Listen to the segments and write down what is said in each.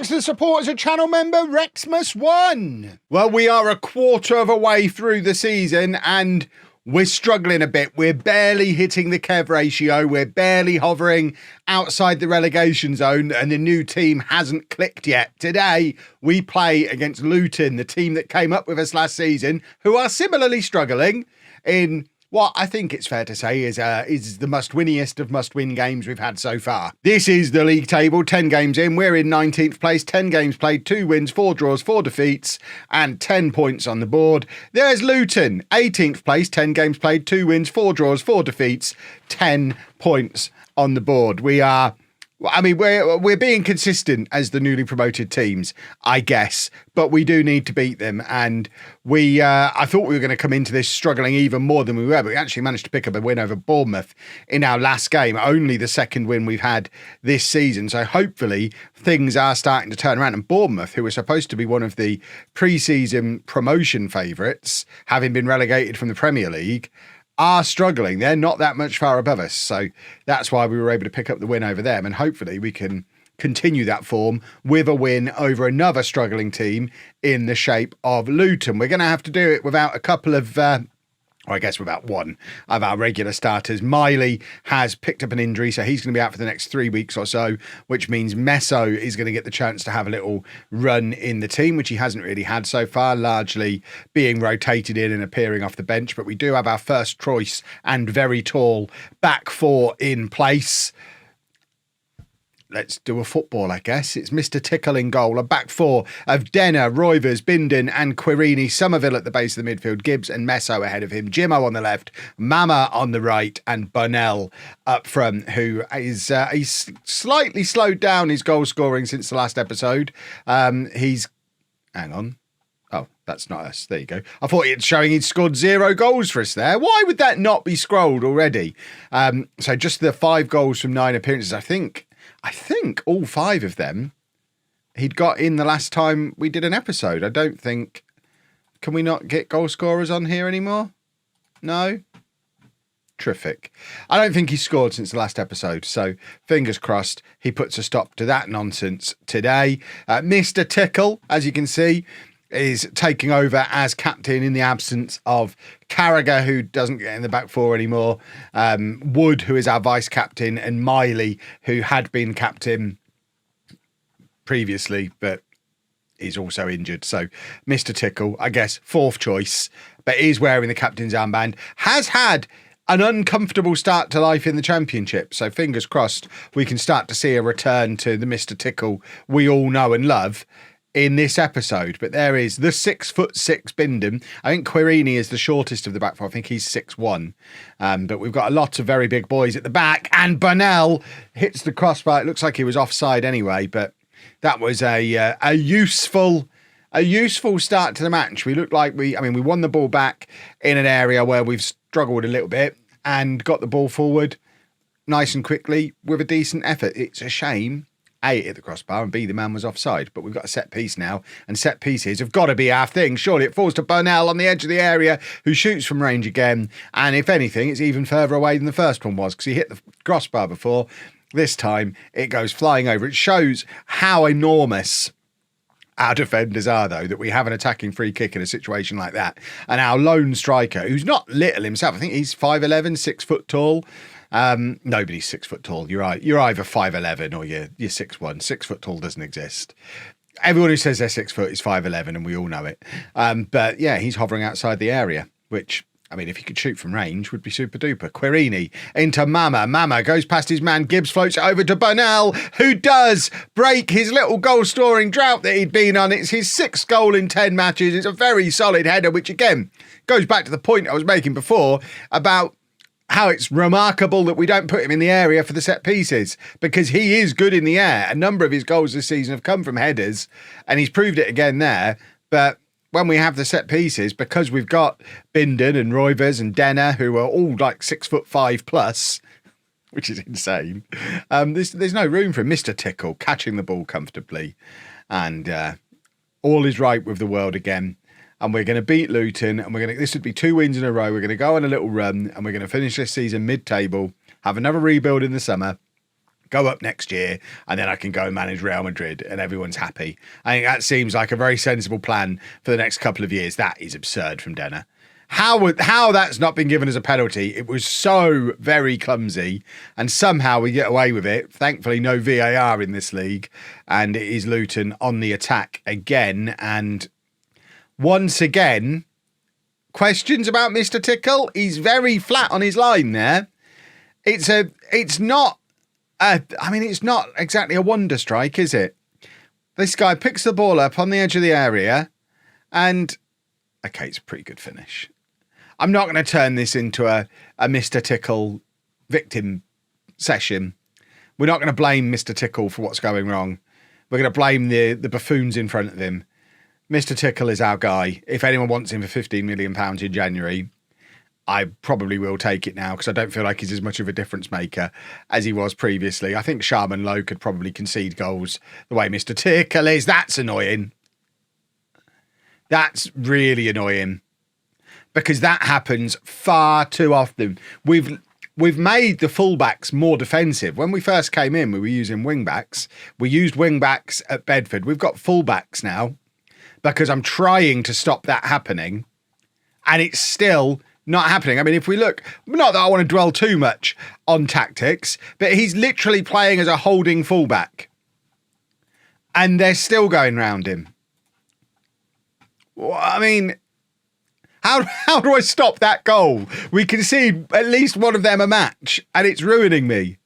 thanks to the support as a channel member, Rexmus1. Well, we are a quarter of a way through the season and we're struggling a bit. We're barely hitting the Kev ratio. We're barely hovering outside the relegation zone and the new team hasn't clicked yet. Today, we play against Luton, the team that came up with us last season, who are similarly struggling in what I think it's fair to say is the must-winniest of must-win games we've had so far. This is the league table, 10 games in. We're in 19th place, 10 games played, 2 wins, 4 draws, 4 defeats, and 10 points on the board. There's Luton, 18th place, 10 games played, 2 wins, 4 draws, 4 defeats, 10 points on the board. We're being consistent as the newly promoted teams, I guess, but we do need to beat them. And I thought we were going to come into this struggling even more than we were, but we actually managed to pick up a win over Bournemouth in our last game, only the second win we've had this season. So hopefully things are starting to turn around. And Bournemouth, who were supposed to be one of the pre-season promotion favourites, having been relegated from the Premier League, are struggling. They're not that much far above us. So that's why we were able to pick up the win over them. And hopefully we can continue that form with a win over another struggling team in the shape of Luton. We're going to have to do it without a couple of, I guess without one of our regular starters. Miley has picked up an injury, so he's going to be out for the next 3 weeks or so, which means Meso is going to get the chance to have a little run in the team, which he hasn't really had so far, largely being rotated in and appearing off the bench. But we do have our first choice and very tall back four in place. Let's do a football, I guess. It's Mr. Tickle in goal. A back four of Denner, Roivers, Bindon and Quirini. Somerville at the base of the midfield. Gibbs and Meso ahead of him. Jimmo on the left. Mama on the right. And Bonnell up front, who is he's slightly slowed down his goal scoring since the last episode. Hang on. Oh, that's not us. There you go. I thought it's showing he'd scored 0 goals for us there. Why would that not be scrolled already? So just the 5 goals from 9 appearances. I think all 5 of them he'd got in the last time we did an episode. I don't think... Can we not get goal scorers on here anymore? No? Terrific. I don't think he's scored since the last episode, so fingers crossed he puts a stop to that nonsense today. Mr. Tickle, as you can see, is taking over as captain in the absence of Carragher, who doesn't get in the back four anymore, Wood, who is our vice captain, and Miley, who had been captain previously but is also injured. So Mr. Tickle, I guess, 4th choice, but is wearing the captain's armband, has had an uncomfortable start to life in the Championship. So fingers crossed we can start to see a return to the Mr. Tickle we all know and love in this episode. But there is the 6'6" Bindon. I think Quirini is the shortest of the back four. I think he's 6'1". But we've got a lot of very big boys at the back, and Bonnell hits the crossbar. It looks like he was offside anyway, but that was a useful start to the match. We looked like we won the ball back in an area where we've struggled a little bit and got the ball forward nice and quickly with a decent effort. It's a shame A, it hit the crossbar, and B, the man was offside. But we've got a set piece now, and set pieces have got to be our thing. Surely it falls to Bonnell on the edge of the area, who shoots from range again. And if anything, it's even further away than the first one was, because he hit the crossbar before. This time, it goes flying over. It shows how enormous our defenders are, though, that we have an attacking free kick in a situation like that. And our lone striker, who's not little himself, I think he's 5'11", 6 foot tall. Nobody's 6 foot tall. You're right. You're either 5'11" or you're 6'1". 6 foot tall doesn't exist. Everyone who says they're 6 foot is 5'11", and we all know it. But yeah, he's hovering outside the area, which, I mean, if he could shoot from range, would be super duper. Quirini into Mama. Mama goes past his man. Gibbs floats it over to Bonnell, who does break his little goal scoring drought that he'd been on. It's his 6th goal in 10 matches. It's a very solid header, which again goes back to the point I was making before about how it's remarkable that we don't put him in the area for the set pieces, because he is good in the air. A number of his goals this season have come from headers, and he's proved it again there. But when we have the set pieces, because we've got Bindon and Roivers and Denner, who are all like 6'5" plus, which is insane, there's no room for Mr. Tickle catching the ball comfortably. And all is right with the world again. And we're going to beat Luton, and this would be 2 wins in a row. We're going to go on a little run, and we're going to finish this season mid-table, have another rebuild in the summer, go up next year, and then I can go and manage Real Madrid and everyone's happy. I think that seems like a very sensible plan for the next couple of years. That is absurd from Denner. How that's not been given as a penalty. It was so very clumsy, and somehow we get away with it. Thankfully, no VAR in this league, and it is Luton on the attack again. And once again, questions about Mr. Tickle. He's very flat on his line there. It's not exactly a wonder strike, is it? This guy picks the ball up on the edge of the area, and okay, it's a pretty good finish. I'm not going to turn this into a Mr. Tickle victim session. We're not going to blame Mr. Tickle for what's going wrong. We're going to blame the buffoons in front of him. Mr. Tickle is our guy. If anyone wants him for £15 million in January, I probably will take it now, because I don't feel like he's as much of a difference maker as he was previously. I think Sharman Lowe could probably concede goals the way Mr. Tickle is. That's annoying. That's really annoying, because that happens far too often. We've made the fullbacks more defensive. When we first came in, we were using wing-backs. We used wing-backs at Bedford. We've got fullbacks now, because I'm trying to stop that happening, and it's still not happening. I mean, if we look, not that I want to dwell too much on tactics, but he's literally playing as a holding fullback, and they're still going round him. Well, I mean, how do I stop that goal? We concede at least one of them a match, and it's ruining me.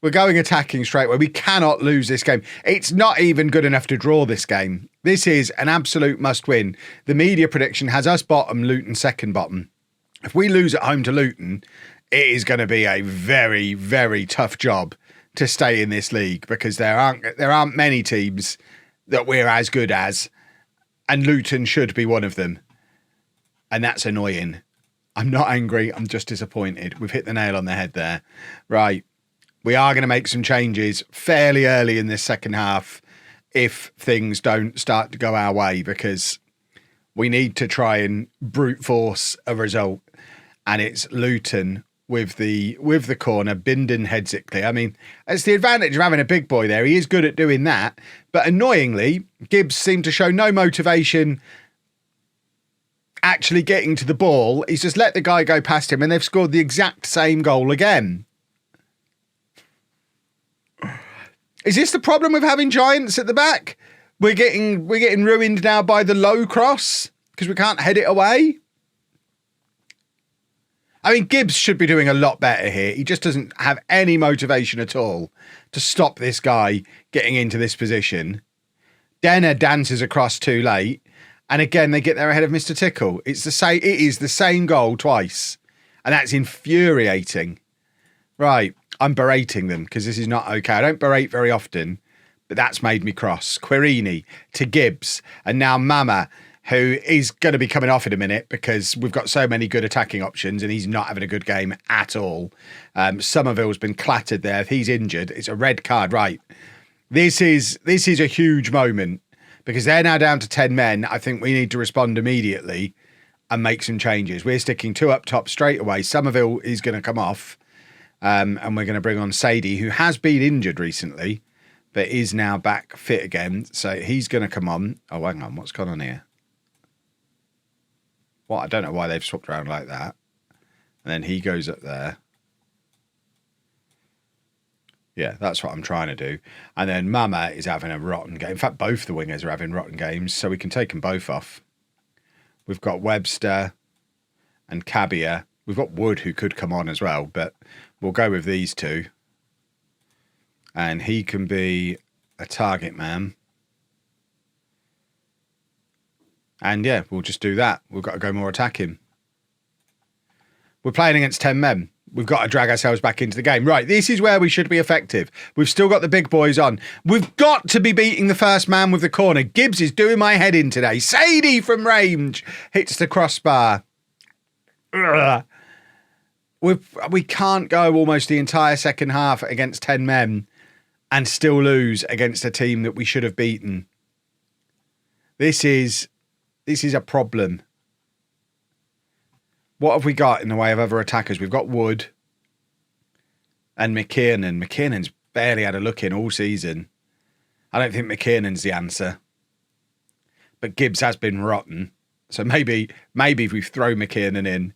We're going attacking straight away. We cannot lose this game. It's not even good enough to draw this game. This is an absolute must-win. The media prediction has us bottom, Luton second bottom. If we lose at home to Luton, it is going to be a very, very tough job to stay in this league, because there aren't many teams that we're as good as, and Luton should be one of them. And that's annoying. I'm not angry. I'm just disappointed. We've hit the nail on the head there. Right. We are going to make some changes fairly early in this second half if things don't start to go our way, because we need to try and brute force a result. And it's Luton with the corner. Bindon heads it clear. I mean, it's the advantage of having a big boy there. He is good at doing that. But annoyingly, Gibbs seemed to show no motivation actually getting to the ball. He's just let the guy go past him, and they've scored the exact same goal again. Is this the problem with having giants at the back? We're getting ruined now by the low cross because we can't head it away. I mean, Gibbs should be doing a lot better here. He just doesn't have any motivation at all to stop this guy getting into this position. Denner dances across too late. And again, they get there ahead of Mr. Tickle. It is the same goal twice. And that's infuriating. Right, I'm berating them because this is not okay. I don't berate very often, but that's made me cross. Quirini to Gibbs. And now Mama, who is going to be coming off in a minute because we've got so many good attacking options and he's not having a good game at all. Somerville's been clattered there. If he's injured, it's a red card. Right, this is a huge moment. Because they're now down to 10 men. I think we need to respond immediately and make some changes. We're sticking 2 up top straight away. Somerville is going to come off. And we're going to bring on Sadie, who has been injured recently, but is now back fit again. So he's going to come on. Oh, hang on. What's gone on here? Well, I don't know why they've swapped around like that. And then he goes up there. Yeah, that's what I'm trying to do. And then Mama is having a rotten game. In fact, both the wingers are having rotten games, so we can take them both off. We've got Webster and Cabia. We've got Wood, who could come on as well, but we'll go with these two. And he can be a target man. And yeah, we'll just do that. We've got to go more attacking. We're playing against 10 men. We've got to drag ourselves back into the game. Right, this is where we should be effective. We've still got the big boys on. We've got to be beating the first man with the corner. Gibbs is doing my head in today. Sadie from range hits the crossbar. Ugh. We can't go almost the entire second half against 10 men and still lose against a team that we should have beaten. This is a problem. What have we got in the way of other attackers? We've got Wood and McKiernan. McKiernan's Barely had a look in all season. I don't think McKiernan's the answer. But Gibbs has been rotten. So maybe if we throw McKiernan in.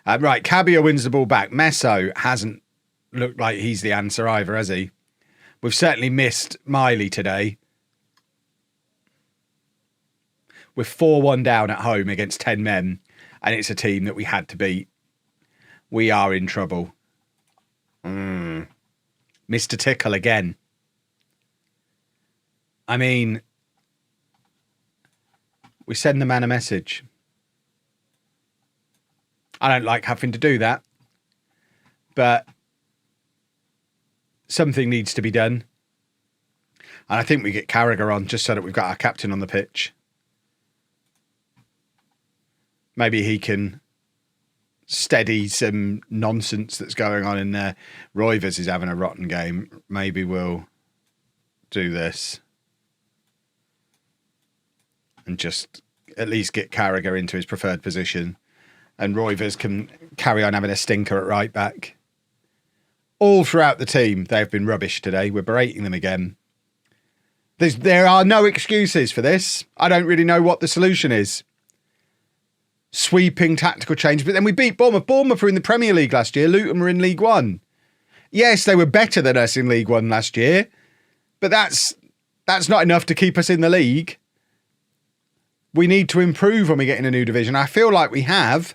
Right, Cabio wins the ball back. Meso hasn't looked like he's the answer either, has he? We've certainly missed Miley today. We're 4-1 down at home against 10 men, and it's a team that we had to beat. We are in trouble. Mr. Tickle again. I mean, we send the man a message. I don't like having to do that, but something needs to be done. And I think we get Carragher on just so that we've got our captain on the pitch. Maybe he can steady some nonsense that's going on in there. Roivers is having a rotten game. Maybe we'll do this. And just at least get Carragher into his preferred position. And Roivers can carry on having a stinker at right back. All throughout the team, they've been rubbish today. We're berating them again. There are no excuses for this. I don't really know what the solution is. Sweeping tactical change. But then we beat Bournemouth. Bournemouth were in the Premier League last year. Luton were in League One. Yes, they were better than us in League One last year. But that's not enough to keep us in the league. We need to improve when we get in a new division. I feel like we have.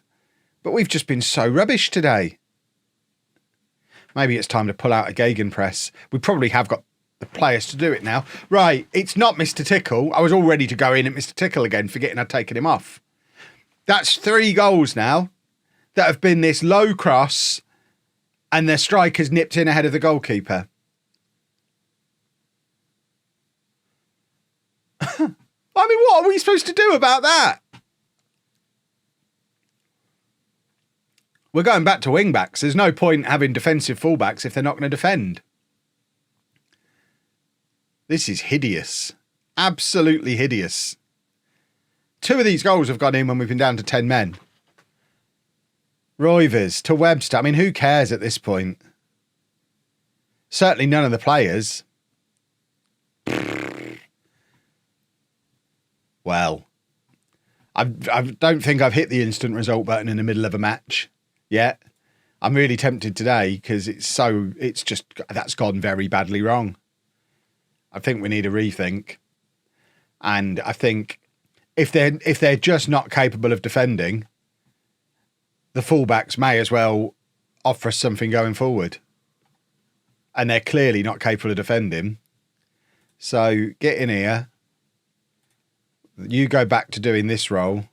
But we've just been so rubbish today. Maybe it's time to pull out a gegenpress. We probably have got the players to do it now. Right, it's not Mr. Tickle. I was all ready to go in at Mr. Tickle again, forgetting I'd taken him off. That's 3 goals now that have been this low cross and the striker's nipped in ahead of the goalkeeper. I mean, what are we supposed to do about that? We're going back to wing-backs. There's no point having defensive full-backs if they're not going to defend. This is hideous. Absolutely hideous. 2 of these goals have gone in when we've been down to 10 men. Roivers to Webster. I mean, who cares at this point? Certainly none of the players. Well, I don't think I've hit the instant result button in the middle of a match yet. I'm really tempted today because that's gone very badly wrong. I think we need a rethink. And I think if they're just not capable of defending, the fullbacks may as well offer us something going forward. And they're clearly not capable of defending. So get in here. You go back to doing this role.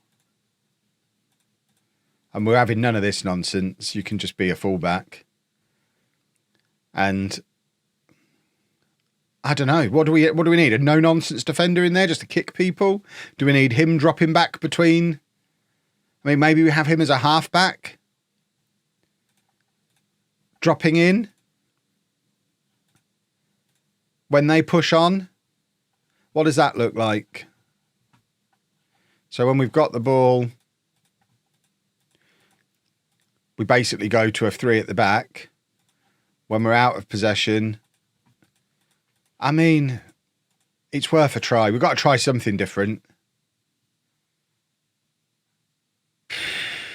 And we're having none of this nonsense. You can just be a fullback. And I don't know. What do we need? A no-nonsense defender in there just to kick people? Do we need him dropping back between? I mean, maybe we have him as a halfback. Dropping in. When they push on. What does that look like? So when we've got the ball, we basically go to a 3 at the back. When we're out of possession, I mean, it's worth a try. We've got to try something different.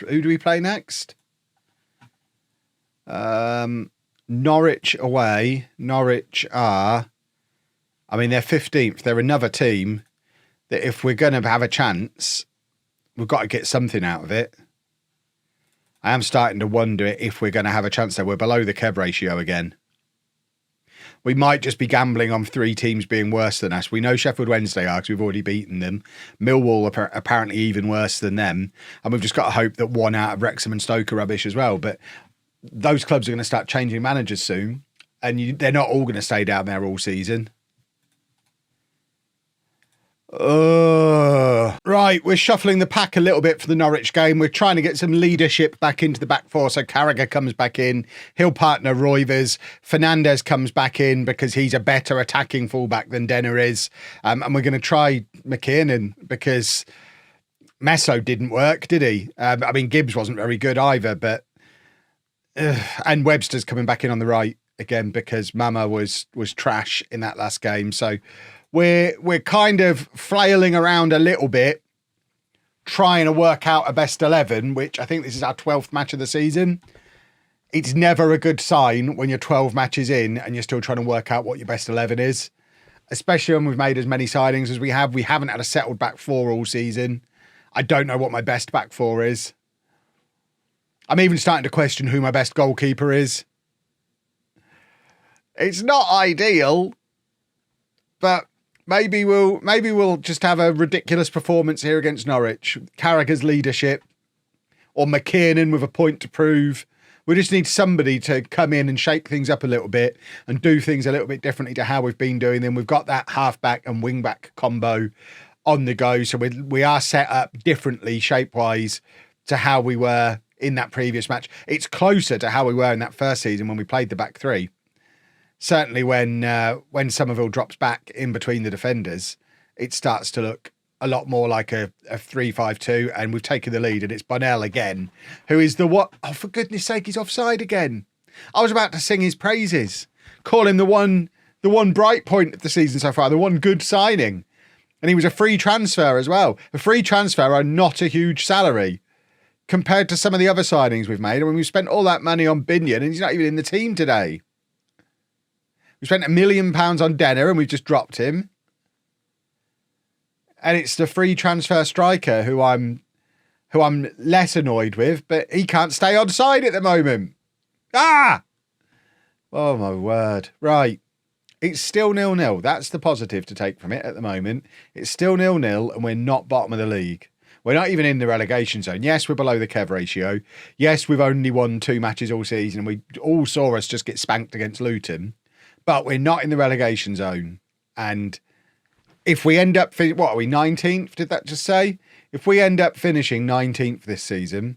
Who do we play next? Norwich away. Norwich are, I mean, they're 15th. They're another team that if we're going to have a chance, we've got to get something out of it. I am starting to wonder if we're going to have a chance there. We're below the Kev ratio again. We might just be gambling on 3 teams being worse than us. We know Sheffield Wednesday are because we've already beaten them. Millwall are apparently even worse than them. And we've just got to hope that 1 out of Wrexham and Stoke are rubbish as well. But those clubs are going to start changing managers soon. And they're not all going to stay down there all season. Right, we're shuffling the pack a little bit for the Norwich game. We're trying to get some leadership back into the back 4. So Carragher comes back in. He'll partner Roivers. Fernandez comes back in because he's a better attacking fullback than Denner is. And we're going to try McKiernan because Meso didn't work, did he? I mean, Gibbs wasn't very good either, but... and Webster's coming back in on the right. again because Mama was trash in that last game. So we're kind of flailing around a little bit, trying to work out a best 11, which I think this is our 12th match of the season. It's never a good sign when you're 12 matches in and you're still trying to work out what your best 11 is, especially when we've made as many signings as we have. We haven't had a settled back four all season. I don't know what my best back four is. I'm even starting to question who my best goalkeeper is. It's not ideal, but maybe we'll just have a ridiculous performance here against Norwich. Carragher's leadership, or McKiernan with a point to prove. We just need somebody to come in and shake things up a little bit and do things a little bit differently to how we've been doing them. We've got that half-back and wing-back combo on the go, so we are set up differently shape-wise to how we were in that previous match. It's closer to how we were in that first season when we played the back three. Certainly when Somerville drops back in between the defenders, it starts to look a lot more like a 3-5-2, and we've taken the lead, and it's Bunnell again, who is the what? Oh, for goodness sake, he's offside again. I was about to sing his praises, call him the one bright point of the season so far, the one good signing. And he was a free transfer as well. A free transfer and not a huge salary compared to some of the other signings we've made. I mean, we've spent all that money on Binion and he's not even in the team today. We spent £1 million on Denner and we've just dropped him. And it's the free transfer striker who I'm less annoyed with, but he can't stay on side at the moment. Ah! Oh my word. Right. It's still 0-0. That's the positive to take from it at the moment. It's still 0-0 and we're not bottom of the league. We're not even in the relegation zone. Yes, we're below the Kev ratio. Yes, we've only won 2 matches all season. We all saw us just get spanked against Luton. But we're not in the relegation zone. And if we end up, what are we, 19th? Did that just say? If we end up finishing 19th this season,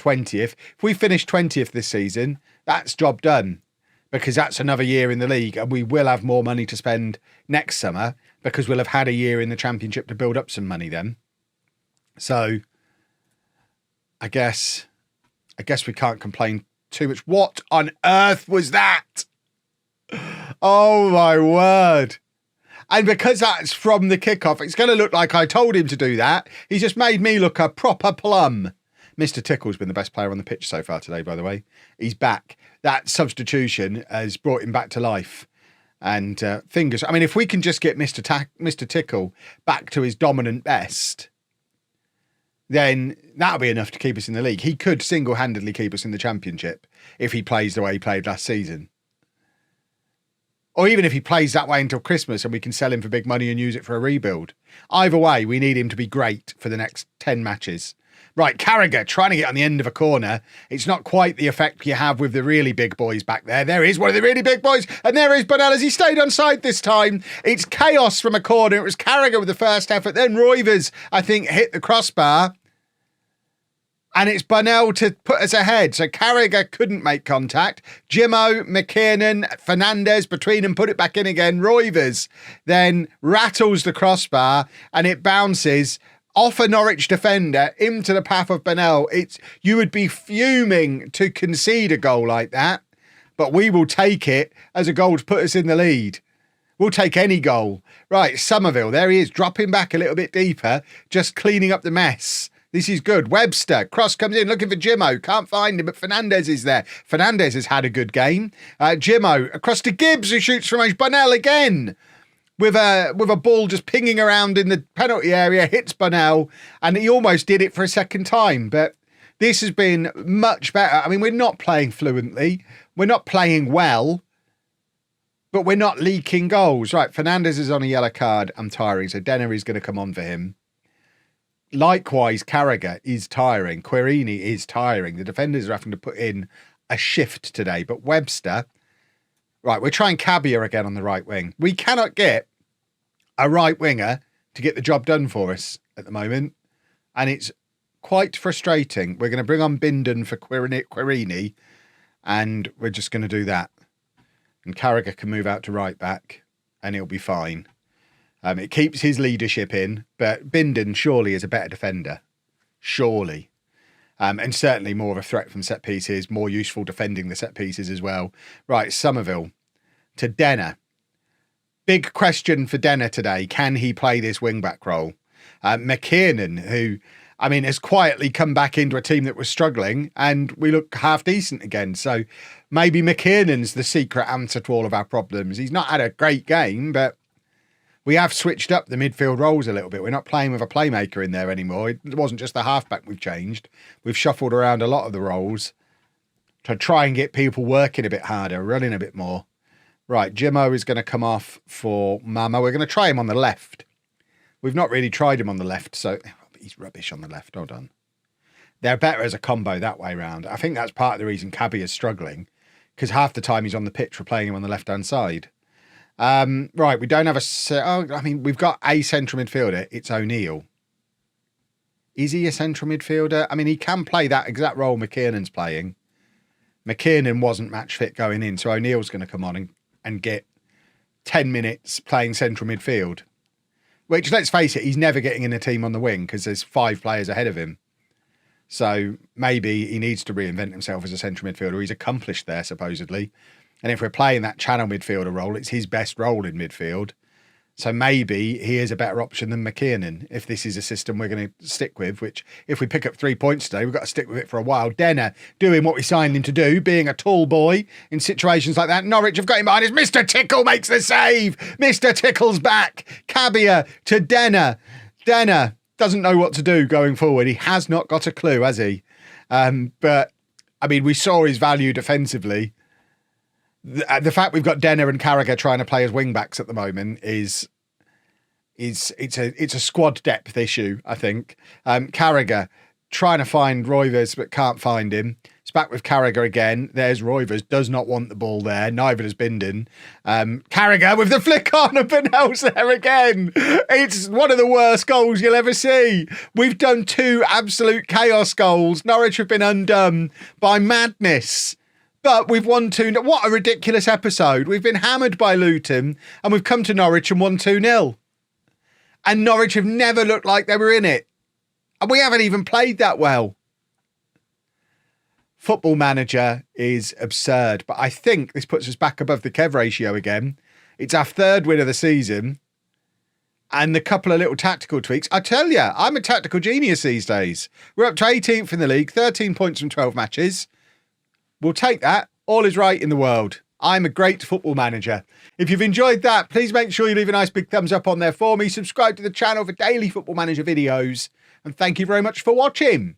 20th, if we finish 20th this season, that's job done. Because that's another year in the league and we will have more money to spend next summer because we'll have had a year in the Championship to build up some money then. So I guess we can't complain too much. What on earth was that? Oh my word. And because that's from the kickoff, it's going to look like I told him to do that. He's just made me look a proper plum. Mr. Tickle's been the best player on the pitch so far today, by the way. He's back. That substitution has brought him back to life. And fingers... I mean, if we can just get Mr. Tickle back to his dominant best, then that'll be enough to keep us in the league. He could single-handedly keep us in the Championship if he plays the way he played last season. Or even if he plays that way until Christmas and we can sell him for big money and use it for a rebuild. Either way, we need him to be great for the next 10 matches. Right, Carragher trying to get on the end of a corner. It's not quite the effect you have with the really big boys back there. There is one of the really big boys, and there is Bunnell as he stayed on side this time. It's chaos from a corner. It was Carragher with the first effort. Then Roivers, I think, hit the crossbar. And it's Bunnell to put us ahead. So Carragher couldn't make contact. Jimmo, McKiernan, Fernandez between them, put it back in again. Roivers then rattles the crossbar and it bounces off a Norwich defender into the path of Bunnell. You would be fuming to concede a goal like that, but we will take it as a goal to put us in the lead. We'll take any goal. Right, Somerville, there he is, dropping back a little bit deeper, just cleaning up the mess. This is good. Webster, cross comes in, looking for Jimmo. Can't find him, but Fernandez is there. Fernandez has had a good game. Jimmo, across to Gibbs, who shoots from range. Bunnell again. With a ball just pinging around in the penalty area, hits Bunnell, and he almost did it for a second time. But this has been much better. I mean, we're not playing fluently. We're not playing well, but we're not leaking goals. Right, Fernandez is on a yellow card. I'm tiring, so Denner is going to come on for him. Likewise, Carragher is tiring. Querini is tiring. The defenders are having to put in a shift today. But Webster... Right, we're trying Cabia again on the right wing. We cannot get a right winger to get the job done for us at the moment. And it's quite frustrating. We're going to bring on Bindon for Querini. And we're just going to do that. And Carragher can move out to right back. And he'll be fine. It keeps his leadership in. But Bindon surely is a better defender. Surely. And certainly more of a threat from set pieces, more useful defending the set pieces as well. Right, Somerville to Denner. Big question for Denner today. Can he play this wing-back role? McKiernan, who, I mean, has quietly come back into a team that was struggling, and we look half decent again. So maybe McKiernan's the secret answer to all of our problems. He's not had a great game, but we have switched up the midfield roles a little bit. We're not playing with a playmaker in there anymore. It wasn't just the halfback we've changed. We've shuffled around a lot of the roles to try and get people working a bit harder, running a bit more. Right, Jimmo is going to come off for Mama. We're going to try him on the left. We've not really tried him on the left, so he's rubbish on the left. Hold on. They're better as a combo that way round. I think that's part of the reason Cabby is struggling, because half the time he's on the pitch, we're playing him on the left-hand side. Right, we don't have we've got a central midfielder. It's O'Neill. Is he a central midfielder? I mean, he can play that exact role McKiernan's playing. McKiernan wasn't match fit going in, so O'Neill's going to come on and get 10 minutes playing central midfield. Which, let's face it, he's never getting in a team on the wing because there's 5 players ahead of him. So maybe he needs to reinvent himself as a central midfielder. He's accomplished there, supposedly. And if we're playing that channel midfielder role, it's his best role in midfield. So maybe he is a better option than McKiernan if this is a system we're going to stick with, which if we pick up 3 points today, we've got to stick with it for a while. Denner doing what we signed him to do, being a tall boy in situations like that. Norwich have got him behind us. Mr. Tickle makes the save. Mr. Tickle's back. Cabia to Denner. Denner doesn't know what to do going forward. He has not got a clue, has he? But, I mean, we saw his value defensively. The fact we've got Denner and Carragher trying to play as wing backs at the moment it's a squad depth issue, I think. Carragher trying to find Roivers but can't find him. It's back with Carragher again. There's Roivers, does not want the ball there. Neither does Bindon. Carragher with the flick on and Benel's there again. It's one of the worst goals you'll ever see. We've done 2 absolute chaos goals. Norwich have been undone by madness. But we've won 2-0. What a ridiculous episode. We've been hammered by Luton and we've come to Norwich and won 2-0. And Norwich have never looked like they were in it. And we haven't even played that well. Football Manager is absurd. But I think this puts us back above the Kev ratio again. It's our 3rd win of the season. And a couple of little tactical tweaks. I tell you, I'm a tactical genius these days. We're up to 18th in the league, 13 points from 12 matches. We'll take that. All is right in the world. I'm a great football manager. If you've enjoyed that, please make sure you leave a nice big thumbs up on there for me. Subscribe to the channel for daily Football Manager videos. And thank you very much for watching.